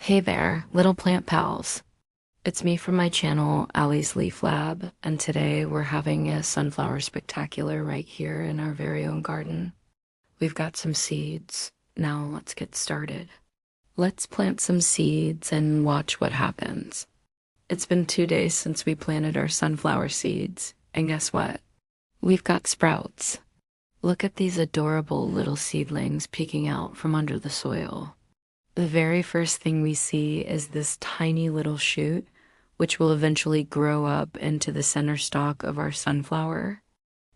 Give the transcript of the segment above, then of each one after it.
Hey there, little plant pals. It's me from my channel, Allie's Leaf Lab, and today we're having a sunflower spectacular right here in our very own garden. We've got some seeds. Now let's get started. Let's plant some seeds and watch what happens. It's been 2 days since we planted our sunflower seeds, and guess what? We've got sprouts. Look at these adorable little seedlings peeking out from under the soil. The very first thing we see is this tiny little shoot, which will eventually grow up into the center stalk of our sunflower.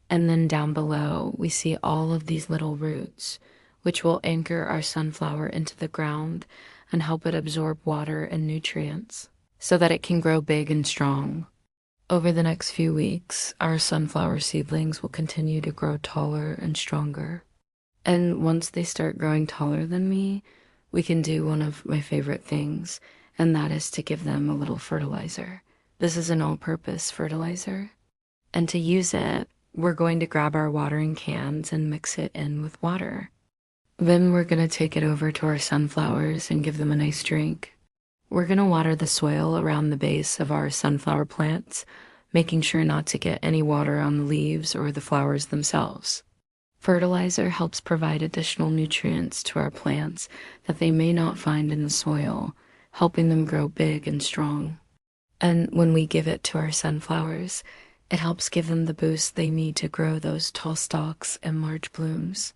And then down below, we see all of these little roots, which will anchor our sunflower into the ground and help it absorb water and nutrients so that it can grow big and strong. Over the next few weeks, our sunflower seedlings will continue to grow taller and stronger. And once they start growing taller than me, we can do one of my favorite things, and that is to give them a little fertilizer. This is an all-purpose fertilizer. And to use it, we're going to grab our watering cans and mix it in with water. Then we're going to take it over to our sunflowers and give them a nice drink. We're going to water the soil around the base of our sunflower plants, making sure not to get any water on the leaves or the flowers themselves. Fertilizer helps provide additional nutrients to our plants that they may not find in the soil, helping them grow big and strong. And when we give it to our sunflowers, it helps give them the boost they need to grow those tall stalks and large blooms.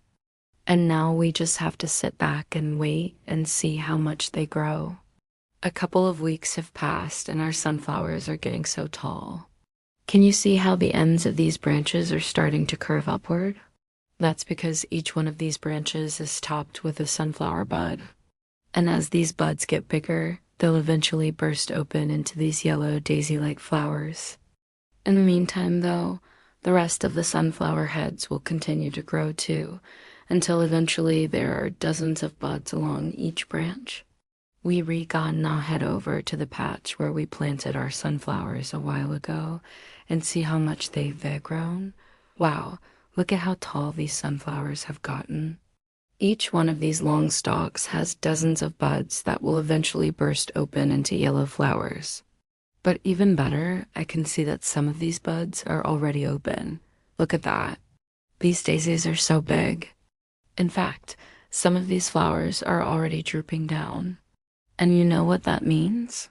And now we just have to sit back and wait and see how much they grow. A couple of weeks have passed and our sunflowers are getting so tall. Can you see how the ends of these branches are starting to curve upward? That's because each one of these branches is topped with a sunflower bud. And as these buds get bigger, they'll eventually burst open into these yellow daisy-like flowers. In the meantime, though, the rest of the sunflower heads will continue to grow too, until eventually there are dozens of buds along each branch. We gonna head over to the patch where we planted our sunflowers a while ago and see how much they've grown. Wow. Look at how tall these sunflowers have gotten. Each one of these long stalks has dozens of buds that will eventually burst open into yellow flowers. But even better, I can see that some of these buds are already open. Look at that. These daisies are so big. In fact, some of these flowers are already drooping down. And you know what that means?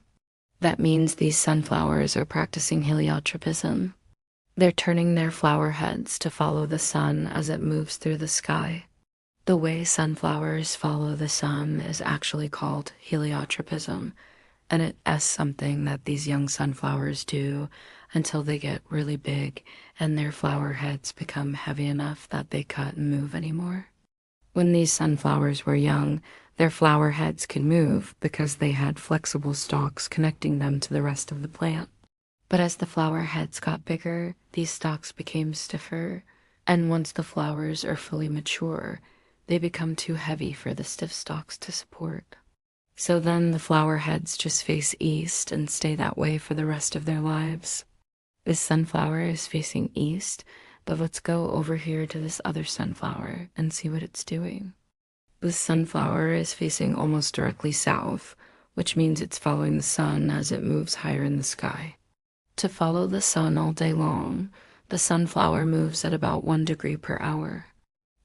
That means these sunflowers are practicing heliotropism. They're turning their flower heads to follow the sun as it moves through the sky. The way sunflowers follow the sun is actually called heliotropism, and it's something that these young sunflowers do until they get really big and their flower heads become heavy enough that they can't move anymore. When these sunflowers were young, their flower heads could move because they had flexible stalks connecting them to the rest of the plant. But as the flower heads got bigger, these stalks became stiffer, and once the flowers are fully mature, they become too heavy for the stiff stalks to support. So then the flower heads just face east and stay that way for the rest of their lives. This sunflower is facing east, but let's go over here to this other sunflower and see what it's doing. This sunflower is facing almost directly south, which means it's following the sun as it moves higher in the sky. To follow the sun all day long, the sunflower moves at about 1 degree per hour.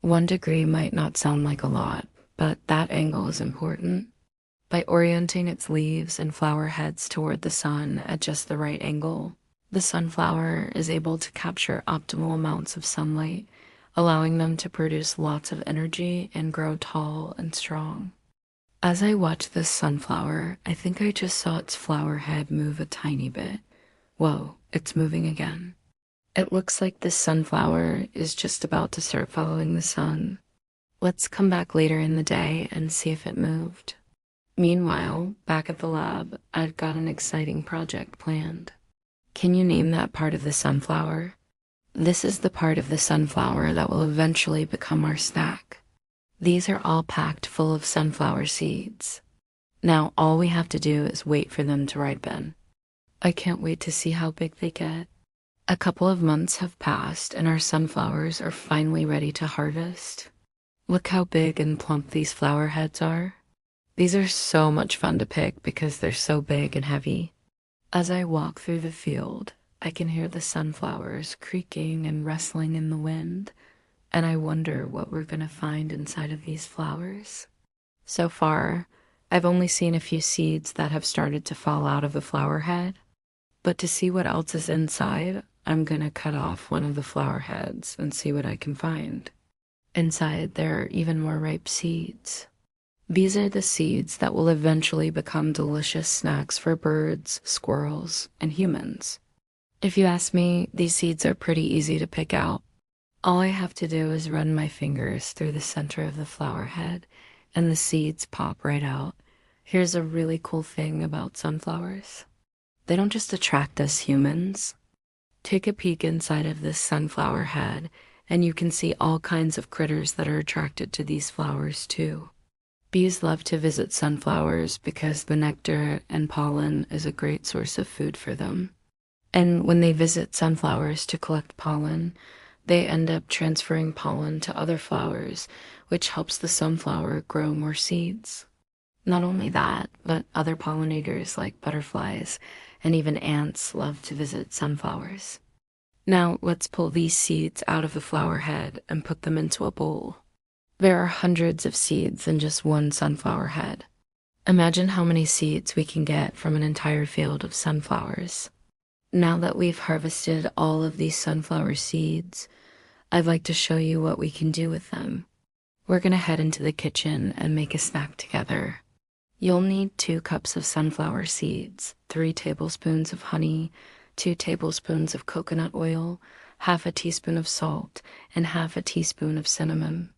1 degree might not sound like a lot, but that angle is important. By orienting its leaves and flower heads toward the sun at just the right angle, the sunflower is able to capture optimal amounts of sunlight, allowing them to produce lots of energy and grow tall and strong. As I watch this sunflower, I think I just saw its flower head move a tiny bit. Whoa, it's moving again. It looks like this sunflower is just about to start following the sun. Let's come back later in the day and see if it moved. Meanwhile, back at the lab, I've got an exciting project planned. Can you name that part of the sunflower? This is the part of the sunflower that will eventually become our snack. These are all packed full of sunflower seeds. Now all we have to do is wait for them to ripen. I can't wait to see how big they get. A couple of months have passed and our sunflowers are finally ready to harvest. Look how big and plump these flower heads are. These are so much fun to pick because they're so big and heavy. As I walk through the field, I can hear the sunflowers creaking and rustling in the wind, and I wonder what we're gonna find inside of these flowers. So far, I've only seen a few seeds that have started to fall out of the flower head, but to see what else is inside, I'm gonna cut off one of the flower heads and see what I can find. Inside, there are even more ripe seeds. These are the seeds that will eventually become delicious snacks for birds, squirrels, and humans. If you ask me, these seeds are pretty easy to pick out. All I have to do is run my fingers through the center of the flower head, and the seeds pop right out. Here's a really cool thing about sunflowers. They don't just attract us humans. Take a peek inside of this sunflower head, and you can see all kinds of critters that are attracted to these flowers too. Bees love to visit sunflowers because the nectar and pollen is a great source of food for them. And when they visit sunflowers to collect pollen, they end up transferring pollen to other flowers, which helps the sunflower grow more seeds. Not only that, but other pollinators like butterflies and even ants love to visit sunflowers. Now let's pull these seeds out of the flower head and put them into a bowl. There are hundreds of seeds in just one sunflower head. Imagine how many seeds we can get from an entire field of sunflowers. Now that we've harvested all of these sunflower seeds, I'd like to show you what we can do with them. We're gonna head into the kitchen and make a snack together. You'll need 2 cups of sunflower seeds, 3 tablespoons of honey, 2 tablespoons of coconut oil, half a teaspoon of salt, and half a teaspoon of cinnamon.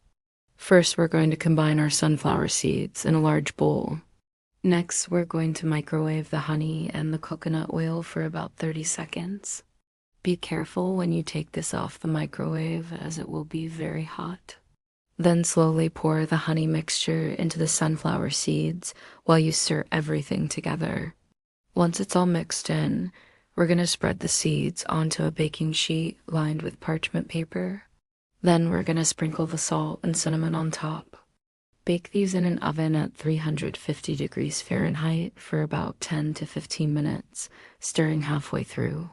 First, we're going to combine our sunflower seeds in a large bowl. Next, we're going to microwave the honey and the coconut oil for about 30 seconds. Be careful when you take this off the microwave as it will be very hot. Then slowly pour the honey mixture into the sunflower seeds while you stir everything together. Once it's all mixed in, we're going to spread the seeds onto a baking sheet lined with parchment paper. Then we're going to sprinkle the salt and cinnamon on top. Bake these in an oven at 350 degrees Fahrenheit for about 10 to 15 minutes, stirring halfway through.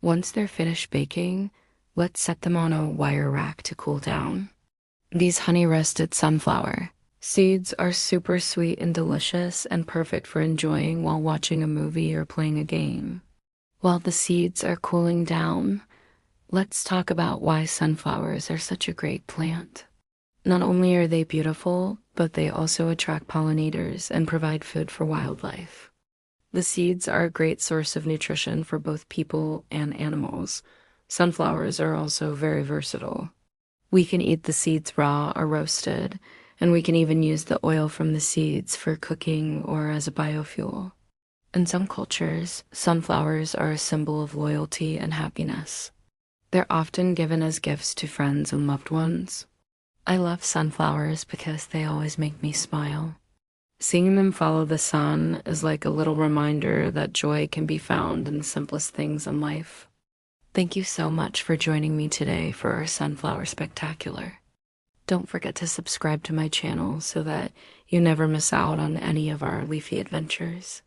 Once they're finished baking, let's set them on a wire rack to cool down. These honey-rested sunflower seeds are super sweet and delicious and perfect for enjoying while watching a movie or playing a game. While the seeds are cooling down, let's talk about why sunflowers are such a great plant. Not only are they beautiful, but they also attract pollinators and provide food for wildlife. The seeds are a great source of nutrition for both people and animals. Sunflowers are also very versatile. We can eat the seeds raw or roasted, and we can even use the oil from the seeds for cooking or as a biofuel. In some cultures, sunflowers are a symbol of loyalty and happiness. They're often given as gifts to friends and loved ones. I love sunflowers because they always make me smile. Seeing them follow the sun is like a little reminder that joy can be found in the simplest things in life. Thank you so much for joining me today for our Sunflower Spectacular. Don't forget to subscribe to my channel so that you never miss out on any of our leafy adventures.